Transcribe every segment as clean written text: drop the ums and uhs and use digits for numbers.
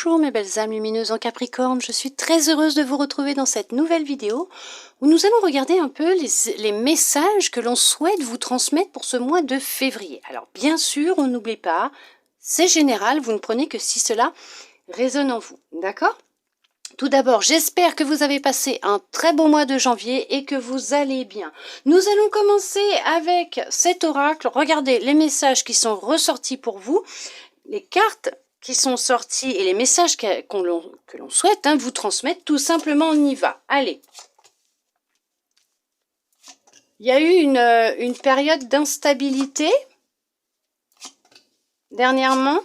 Bonjour mes belles âmes lumineuses en Capricorne, je suis très heureuse de vous retrouver dans cette nouvelle vidéo où nous allons regarder un peu les messages que l'on souhaite vous transmettre pour ce mois de février. Alors bien sûr, on n'oublie pas, c'est général, vous ne prenez que si cela résonne en vous, d'accord ? Tout d'abord, j'espère que vous avez passé un très beau mois de janvier et que vous allez bien. Nous allons commencer avec cet oracle. Regardez les messages qui sont ressortis pour vous, les cartes qui sont sorties et les messages que l'on souhaite vous transmettre. Tout simplement, on y va. Allez. Il y a eu une période d'instabilité dernièrement.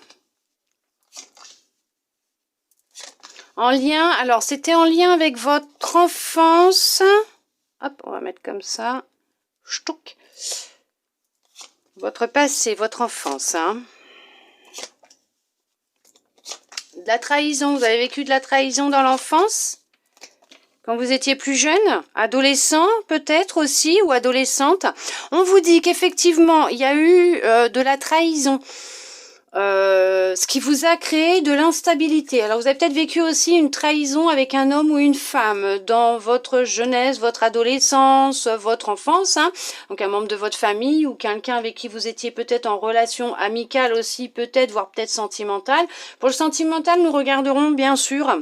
En lien, alors c'était en lien avec votre enfance. Hop, on va mettre comme ça. Ch'touk. Votre passé, votre enfance. De la trahison, vous avez vécu de la trahison dans l'enfance? Quand vous étiez plus jeune, adolescent peut-être aussi, ou adolescente. On vous dit qu'effectivement, il y a eu de la trahison. Ce qui vous a créé de l'instabilité. Alors vous avez peut-être vécu aussi une trahison avec un homme ou une femme dans votre jeunesse, votre adolescence, votre enfance, donc un membre de votre famille ou quelqu'un avec qui vous étiez peut-être en relation amicale aussi, peut-être, voire peut-être sentimentale. Pour le sentimental, nous regarderons bien sûr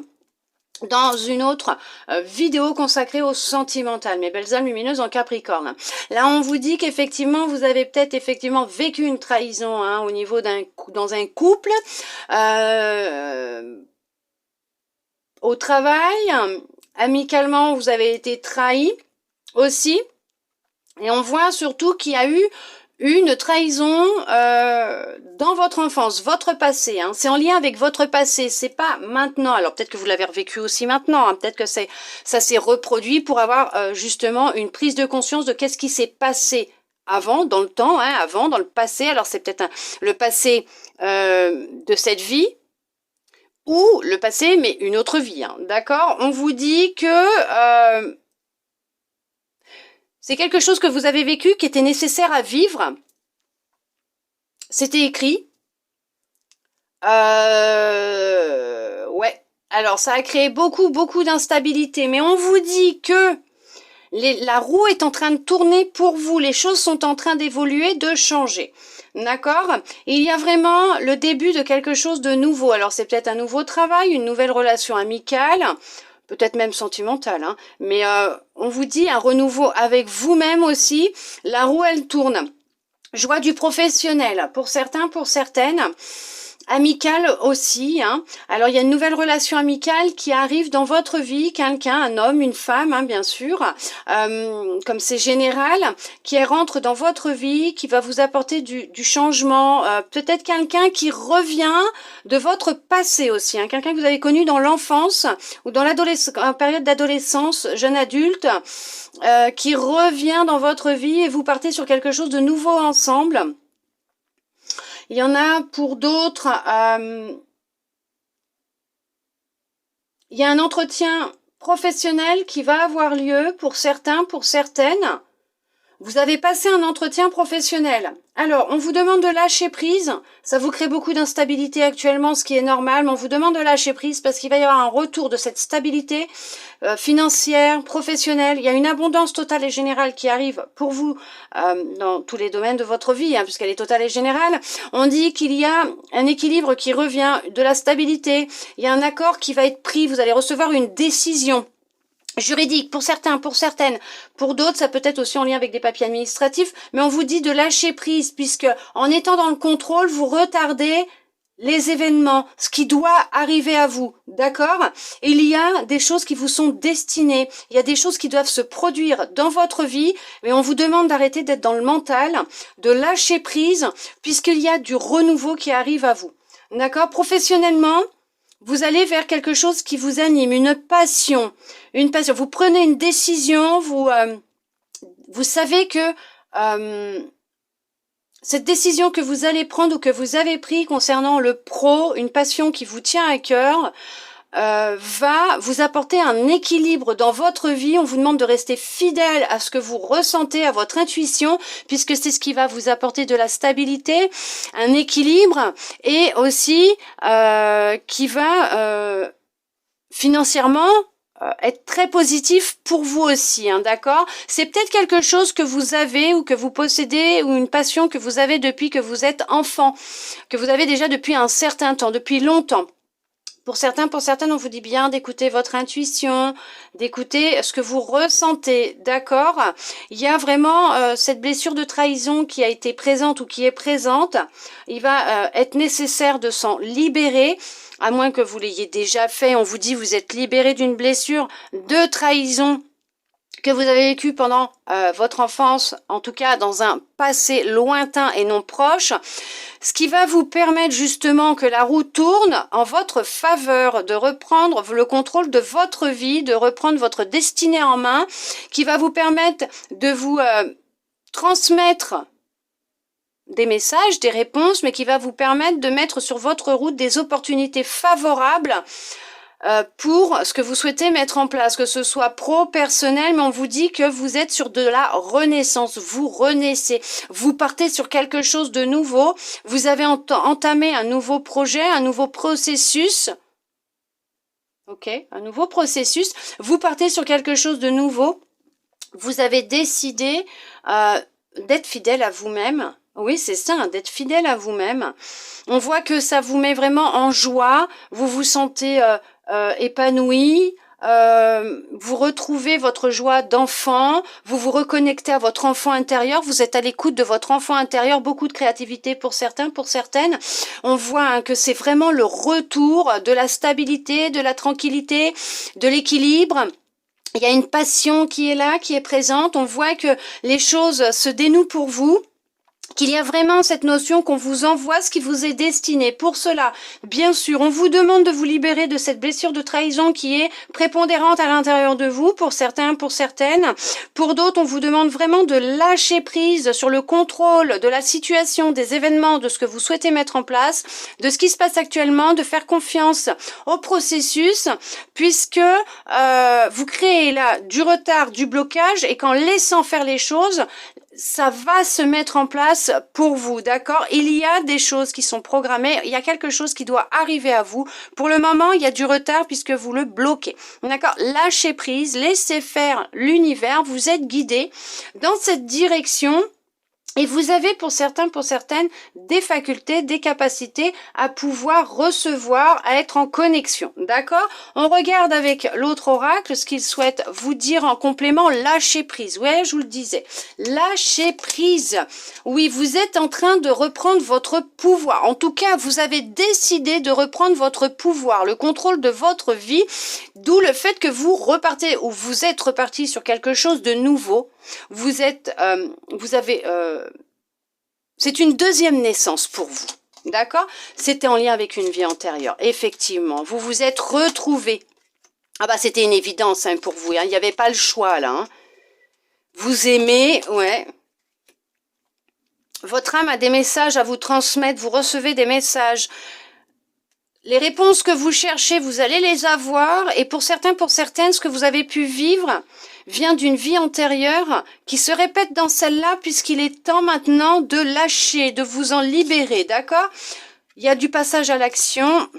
dans une autre vidéo consacrée au sentimental, mes belles âmes lumineuses en Capricorne. Là, on vous dit qu'effectivement, vous avez peut-être effectivement vécu une trahison au niveau dans un couple, au travail, amicalement, vous avez été trahi aussi. Et on voit surtout qu'il y a eu une trahison dans votre enfance, votre passé. C'est en lien avec votre passé, c'est pas maintenant. Alors peut-être que vous l'avez revécu aussi maintenant, peut-être que ça s'est reproduit pour avoir justement une prise de conscience de qu'est-ce qui s'est passé avant, dans le temps, avant, dans le passé. Alors c'est peut-être le passé de cette vie, ou le passé, mais une autre vie, d'accord ? On vous dit que c'est quelque chose que vous avez vécu, qui était nécessaire à vivre. C'était écrit. Ouais. Alors, ça a créé beaucoup d'instabilité. Mais on vous dit que la roue est en train de tourner pour vous. Les choses sont en train d'évoluer, de changer. D'accord ? Il y a vraiment le début de quelque chose de nouveau. Alors, c'est peut-être un nouveau travail, une nouvelle relation amicale, peut-être même sentimentale, mais on vous dit un renouveau avec vous-même aussi. La roue, elle tourne. Joie du professionnel, pour certains, pour certaines. Amicale aussi. Alors, il y a une nouvelle relation amicale qui arrive dans votre vie. Quelqu'un, un homme, une femme, bien sûr. Comme c'est général, qui rentre dans votre vie, qui va vous apporter du changement. Peut-être quelqu'un qui revient de votre passé aussi. Quelqu'un que vous avez connu dans l'enfance ou dans en période d'adolescence, jeune adulte, qui revient dans votre vie et vous partez sur quelque chose de nouveau ensemble. Il y en a pour d'autres, il y a un entretien professionnel qui va avoir lieu pour certains, pour certaines. Vous avez passé un entretien professionnel. Alors, on vous demande de lâcher prise. Ça vous crée beaucoup d'instabilité actuellement, ce qui est normal. Mais on vous demande de lâcher prise parce qu'il va y avoir un retour de cette stabilité financière, professionnelle. Il y a une abondance totale et générale qui arrive pour vous dans tous les domaines de votre vie, puisqu'elle est totale et générale. On dit qu'il y a un équilibre qui revient, de la stabilité. Il y a un accord qui va être pris. Vous allez recevoir une décision juridique pour certains, pour certaines, pour d'autres, ça peut être aussi en lien avec des papiers administratifs, mais on vous dit de lâcher prise, puisque en étant dans le contrôle, vous retardez les événements, ce qui doit arriver à vous, d'accord ? Il y a des choses qui vous sont destinées, il y a des choses qui doivent se produire dans votre vie, mais on vous demande d'arrêter d'être dans le mental, de lâcher prise, puisqu'il y a du renouveau qui arrive à vous, d'accord ? Professionnellement, vous allez vers quelque chose qui vous anime, une passion. Vous prenez une décision, vous savez que cette décision que vous allez prendre ou que vous avez prise concernant le pro, une passion qui vous tient à cœur, va vous apporter un équilibre dans votre vie. On vous demande de rester fidèle à ce que vous ressentez, à votre intuition, puisque c'est ce qui va vous apporter de la stabilité, un équilibre, et aussi qui va financièrement être très positif pour vous aussi, hein, d'accord? C'est peut-être quelque chose que vous avez ou que vous possédez, ou une passion que vous avez depuis que vous êtes enfant, que vous avez déjà depuis un certain temps, depuis longtemps. Pour certains, pour certaines, on vous dit bien d'écouter votre intuition, d'écouter ce que vous ressentez, d'accord? Il y a vraiment cette blessure de trahison qui a été présente ou qui est présente. Il va être nécessaire de s'en libérer, à moins que vous l'ayez déjà fait. On vous dit vous êtes libéré d'une blessure de trahison que vous avez vécu pendant votre enfance, en tout cas dans un passé lointain et non proche, ce qui va vous permettre justement que la roue tourne en votre faveur, de reprendre le contrôle de votre vie, de reprendre votre destinée en main, qui va vous permettre de vous transmettre des messages, des réponses, mais qui va vous permettre de mettre sur votre route des opportunités favorables pour ce que vous souhaitez mettre en place, que ce soit pro, personnel, mais on vous dit que vous êtes sur de la renaissance, vous renaissez, vous partez sur quelque chose de nouveau, vous avez entamé un nouveau projet, un nouveau processus, ok, un nouveau processus, vous partez sur quelque chose de nouveau, vous avez décidé d'être fidèle à vous-même. Oui, c'est ça, hein, d'être fidèle à vous-même. On voit que ça vous met vraiment en joie, vous vous sentez épanoui, vous retrouvez votre joie d'enfant, vous vous reconnectez à votre enfant intérieur, vous êtes à l'écoute de votre enfant intérieur, beaucoup de créativité pour certains, pour certaines. On voit hein, que c'est vraiment le retour de la stabilité, de la tranquillité, de l'équilibre. Il y a une passion qui est là, qui est présente. On voit que les choses se dénouent pour vous, qu'il y a vraiment cette notion qu'on vous envoie ce qui vous est destiné. Pour cela, bien sûr, on vous demande de vous libérer de cette blessure de trahison qui est prépondérante à l'intérieur de vous, pour certains, pour certaines. Pour d'autres, on vous demande vraiment de lâcher prise sur le contrôle de la situation, des événements, de ce que vous souhaitez mettre en place, de ce qui se passe actuellement, de faire confiance au processus, puisque vous créez là du retard, du blocage, et qu'en laissant faire les choses, ça va se mettre en place pour vous, d'accord? Il y a des choses qui sont programmées, il y a quelque chose qui doit arriver à vous. Pour le moment, il y a du retard puisque vous le bloquez, d'accord? Lâchez prise, laissez faire l'univers, vous êtes guidé dans cette direction. Et vous avez pour certains, pour certaines, des facultés, des capacités à pouvoir recevoir, à être en connexion. D'accord? On regarde avec l'autre oracle ce qu'il souhaite vous dire en complément. Lâcher prise. Ouais, je vous le disais. Lâcher prise. Oui, vous êtes en train de reprendre votre pouvoir. En tout cas, vous avez décidé de reprendre votre pouvoir, le contrôle de votre vie. D'où le fait que vous repartez ou vous êtes reparti sur quelque chose de nouveau. Vous êtes, c'est une deuxième naissance pour vous, d'accord? C'était en lien avec une vie antérieure, effectivement. Vous vous êtes retrouvés. Ah bah c'était une évidence hein, pour vous, hein. Il n'y avait pas le choix là. Hein. Vous aimez, ouais. Votre âme a des messages à vous transmettre, vous recevez des messages. Les réponses que vous cherchez, vous allez les avoir. Et pour certains, pour certaines, ce que vous avez pu vivre vient d'une vie antérieure qui se répète dans celle-là puisqu'il est temps maintenant de lâcher, de vous en libérer, d'accord? Il y a du passage à l'action.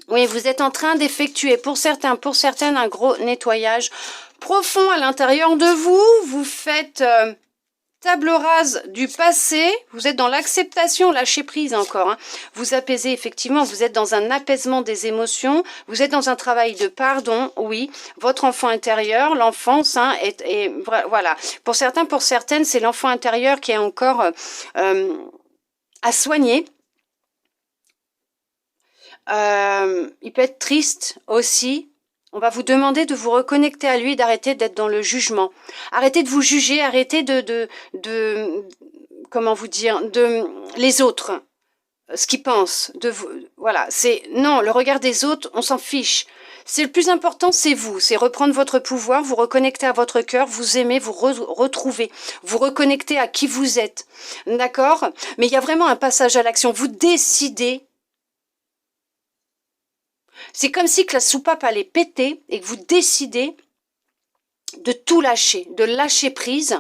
Oui, vous êtes en train d'effectuer pour certains, pour certaines, un gros nettoyage profond à l'intérieur de vous. Vous faites... table rase du passé, vous êtes dans l'acceptation, lâcher prise encore. Hein. Vous apaisez effectivement, vous êtes dans un apaisement des émotions, vous êtes dans un travail de pardon, oui. Votre enfant intérieur, l'enfance, hein, voilà. Pour certains, pour certaines, c'est l'enfant intérieur qui est encore à soigner. Il peut être triste aussi. On va vous demander de vous reconnecter à lui, d'arrêter d'être dans le jugement. Arrêtez de vous juger, arrêtez comment vous dire, de les autres, ce qu'ils pensent, de vous, voilà. C'est non, le regard des autres, on s'en fiche. C'est le plus important, c'est vous, c'est reprendre votre pouvoir, vous reconnecter à votre cœur, vous aimer, vous retrouver, vous reconnecter à qui vous êtes, d'accord? Mais il y a vraiment un passage à l'action. Vous décidez C'est comme si que la soupape allait péter et que vous décidez de tout lâcher, de lâcher prise,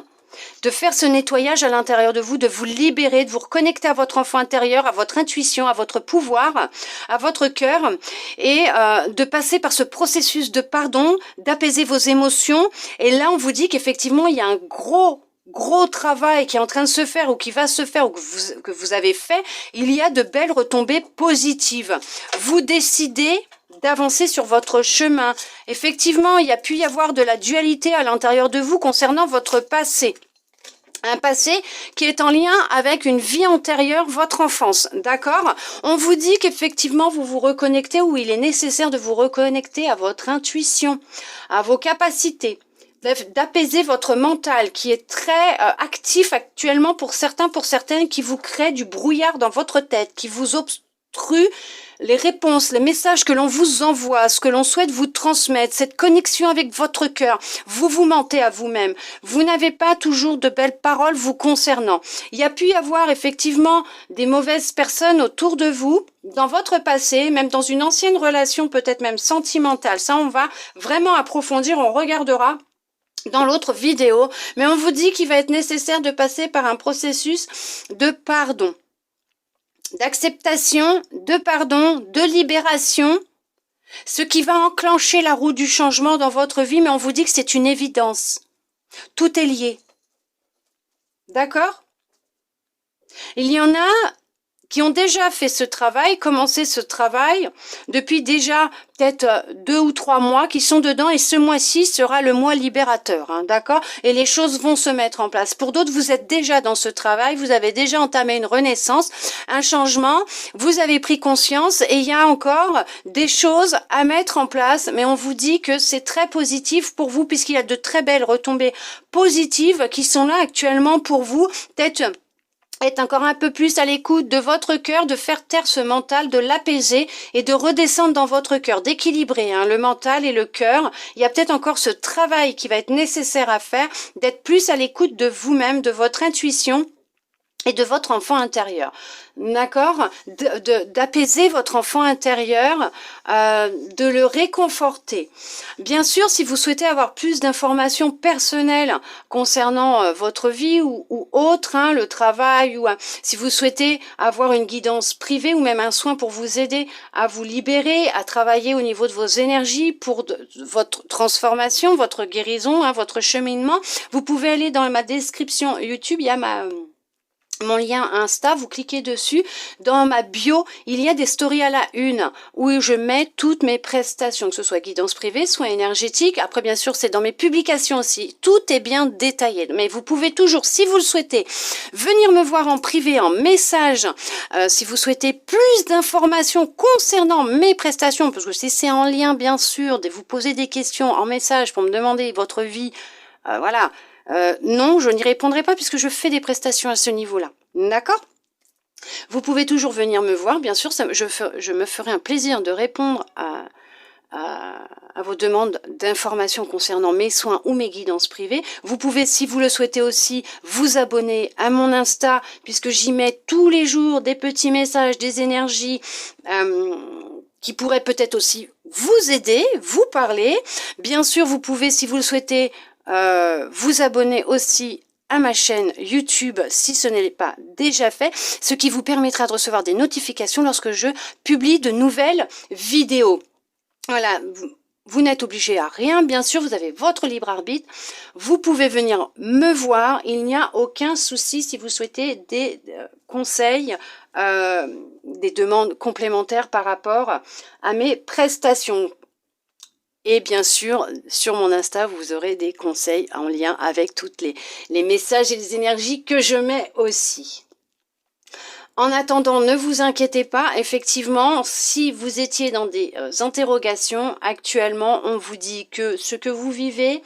de faire ce nettoyage à l'intérieur de vous, de vous libérer, de vous reconnecter à votre enfant intérieur, à votre intuition, à votre pouvoir, à votre cœur, et de passer par ce processus de pardon, d'apaiser vos émotions. Et là, on vous dit qu'effectivement, il y a un gros travail qui est en train de se faire ou qui va se faire ou que vous avez fait. Il y a de belles retombées positives. Vous décidez d'avancer sur votre chemin. Effectivement, il y a pu y avoir de la dualité à l'intérieur de vous concernant votre passé. Un passé qui est en lien avec une vie antérieure, votre enfance, d'accord? On vous dit qu'effectivement, vous vous reconnectez ou il est nécessaire de vous reconnecter à votre intuition, à vos capacités, d'apaiser votre mental qui est très actif actuellement pour certains, pour certaines, qui vous crée du brouillard dans votre tête, qui vous obstrue les réponses, les messages que l'on vous envoie, ce que l'on souhaite vous transmettre, cette connexion avec votre cœur. Vous vous mentez à vous-même. Vous n'avez pas toujours de belles paroles vous concernant. Il y a pu y avoir effectivement des mauvaises personnes autour de vous, dans votre passé, même dans une ancienne relation, peut-être même sentimentale. Ça, on va vraiment approfondir, on regardera dans l'autre vidéo. Mais on vous dit qu'il va être nécessaire de passer par un processus de pardon, d'acceptation, de pardon, de libération, ce qui va enclencher la roue du changement dans votre vie, mais on vous dit que c'est une évidence. Tout est lié. D'accord? Il y en a qui ont déjà fait ce travail, commencé ce travail, depuis déjà peut-être 2 ou 3 mois, qui sont dedans, et ce mois-ci sera le mois libérateur, hein, d'accord? Et les choses vont se mettre en place. Pour d'autres, vous êtes déjà dans ce travail, vous avez déjà entamé une renaissance, un changement, vous avez pris conscience, et il y a encore des choses à mettre en place, mais on vous dit que c'est très positif pour vous, puisqu'il y a de très belles retombées positives qui sont là actuellement pour vous, peut-être être encore un peu plus à l'écoute de votre cœur, de faire taire ce mental, de l'apaiser et de redescendre dans votre cœur, d'équilibrer le mental et le cœur. Il y a peut-être encore ce travail qui va être nécessaire à faire, d'être plus à l'écoute de vous-même, de votre intuition et de votre enfant intérieur. D'accord? D'apaiser votre enfant intérieur, de le réconforter. Bien sûr, si vous souhaitez avoir plus d'informations personnelles concernant votre vie ou autre, le travail, ou si vous souhaitez avoir une guidance privée ou même un soin pour vous aider à vous libérer, à travailler au niveau de vos énergies pour votre transformation, votre guérison, votre cheminement, vous pouvez aller dans ma description YouTube, il y a mon lien Insta, vous cliquez dessus. Dans ma bio, il y a des stories à la une où je mets toutes mes prestations, que ce soit guidance privée, soins énergétiques. Après, bien sûr, c'est dans mes publications aussi. Tout est bien détaillé. Mais vous pouvez toujours, si vous le souhaitez, venir me voir en privé, en message. Si vous souhaitez plus d'informations concernant mes prestations, parce que si c'est en lien, bien sûr, de vous poser des questions en message pour me demander votre vie, voilà. Non, je n'y répondrai pas puisque je fais des prestations à ce niveau-là. D'accord? Vous pouvez toujours venir me voir, bien sûr, je me ferai un plaisir de répondre à vos demandes d'informations concernant mes soins ou mes guidances privées. Vous pouvez, si vous le souhaitez aussi, vous abonner à mon Insta, puisque j'y mets tous les jours des petits messages, des énergies qui pourraient peut-être aussi vous aider, vous parler. Bien sûr, vous pouvez, si vous le souhaitez, vous abonner aussi à ma chaîne YouTube si ce n'est pas déjà fait, ce qui vous permettra de recevoir des notifications lorsque je publie de nouvelles vidéos. Voilà, vous n'êtes obligé à rien, bien sûr, vous avez votre libre arbitre, vous pouvez venir me voir, il n'y a aucun souci si vous souhaitez des conseils, des demandes complémentaires par rapport à mes prestations. Et bien sûr, sur mon Insta, vous aurez des conseils en lien avec toutes les messages et les énergies que je mets aussi. En attendant, ne vous inquiétez pas, effectivement, si vous étiez dans des interrogations, actuellement, on vous dit que ce que vous vivez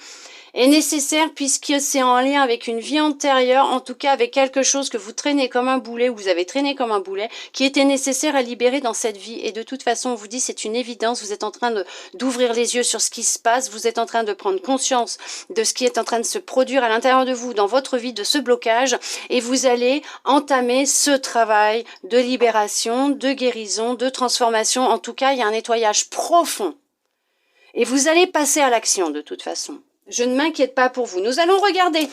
est nécessaire puisque c'est en lien avec une vie antérieure, en tout cas avec quelque chose que vous traînez comme un boulet, ou vous avez traîné comme un boulet, qui était nécessaire à libérer dans cette vie. Et de toute façon, on vous dit, c'est une évidence, vous êtes en train d'ouvrir les yeux sur ce qui se passe, vous êtes en train de prendre conscience de ce qui est en train de se produire à l'intérieur de vous, dans votre vie, de ce blocage, et vous allez entamer ce travail de libération, de guérison, de transformation. En tout cas, il y a un nettoyage profond. Et vous allez passer à l'action de toute façon. Je ne m'inquiète pas pour vous. Nous allons regarder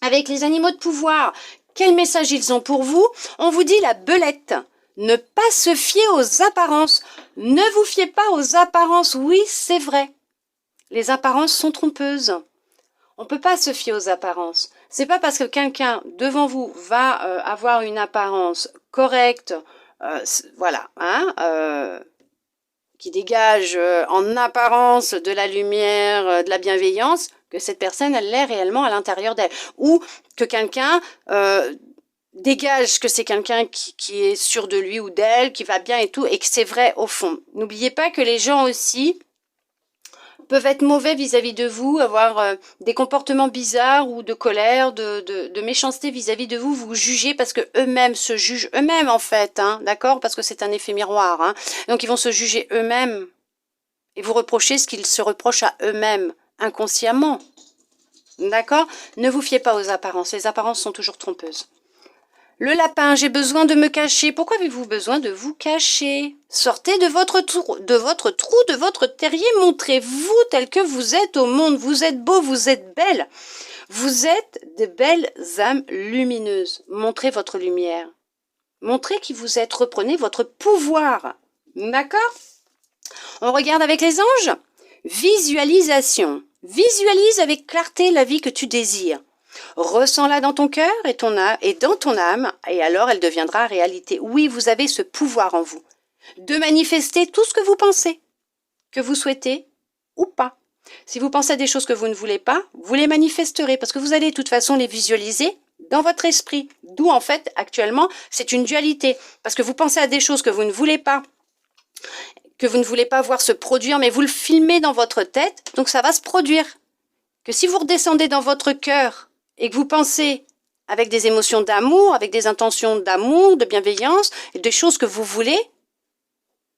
avec les animaux de pouvoir quel message ils ont pour vous. On vous dit la belette. Ne pas se fier aux apparences. Ne vous fiez pas aux apparences. Oui, c'est vrai. Les apparences sont trompeuses. On ne peut pas se fier aux apparences. C'est pas parce que quelqu'un devant vous va avoir une apparence correcte, voilà, hein, qui dégage en apparence de la lumière, de la bienveillance, que cette personne, elle l'est réellement à l'intérieur d'elle. Ou que quelqu'un dégage que c'est quelqu'un qui est sûr de lui ou d'elle, qui va bien et tout, et que c'est vrai au fond. N'oubliez pas que les gens aussi peuvent être mauvais vis-à-vis de vous, avoir des comportements bizarres ou de colère, de méchanceté vis-à-vis de vous, vous jugez parce que eux-mêmes se jugent eux-mêmes en fait, hein, d'accord? Parce que c'est un effet miroir, hein. Donc ils vont se juger eux-mêmes et vous reprocher ce qu'ils se reprochent à eux-mêmes inconsciemment, d'accord? Ne vous fiez pas aux apparences, les apparences sont toujours trompeuses. Le lapin, j'ai besoin de me cacher. Pourquoi avez-vous besoin de vous cacher? Sortez de votre trou, de votre terrier. Montrez-vous tel que vous êtes au monde. Vous êtes beau, vous êtes belle. Vous êtes de belles âmes lumineuses. Montrez votre lumière. Montrez qui vous êtes. Reprenez votre pouvoir. D'accord? On regarde avec les anges. Visualisation. Visualise avec clarté la vie que tu désires. Ressens-la dans ton cœur et dans ton âme, et alors elle deviendra réalité. Oui, vous avez ce pouvoir en vous de manifester tout ce que vous pensez, que vous souhaitez ou pas. Si vous pensez à des choses que vous ne voulez pas, vous les manifesterez parce que vous allez de toute façon les visualiser dans votre esprit. D'où en fait, actuellement, c'est une dualité. Parce que vous pensez à des choses que vous ne voulez pas, voir se produire, mais vous le filmez dans votre tête, donc ça va se produire. Que si vous redescendez dans votre cœur, et que vous pensez avec des émotions d'amour, avec des intentions d'amour, de bienveillance, et des choses que vous voulez,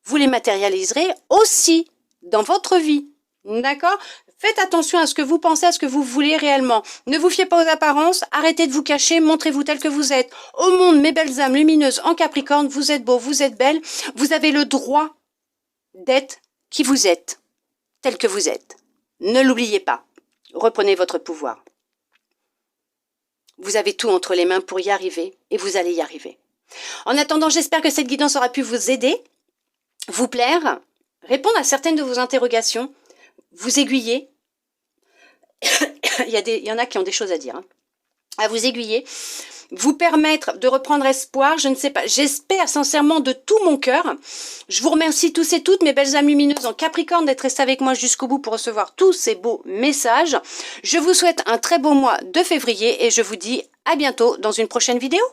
vous les matérialiserez aussi dans votre vie. D'accord? Faites attention à ce que vous pensez, à ce que vous voulez réellement. Ne vous fiez pas aux apparences, arrêtez de vous cacher, montrez-vous tel que vous êtes. Au monde, mes belles âmes lumineuses en Capricorne, vous êtes beaux, vous êtes belles, vous avez le droit d'être qui vous êtes, tel que vous êtes. Ne l'oubliez pas. Reprenez votre pouvoir. Vous avez tout entre les mains pour y arriver et vous allez y arriver. En attendant, j'espère que cette guidance aura pu vous aider, vous plaire, répondre à certaines de vos interrogations, vous aiguiller. il y en a qui ont des choses à dire, hein. À vous aiguiller, vous permettre de reprendre espoir, je ne sais pas, j'espère sincèrement de tout mon cœur. Je vous remercie tous et toutes, mes belles âmes lumineuses en Capricorne, d'être restés avec moi jusqu'au bout pour recevoir tous ces beaux messages. Je vous souhaite un très beau mois de février et je vous dis à bientôt dans une prochaine vidéo.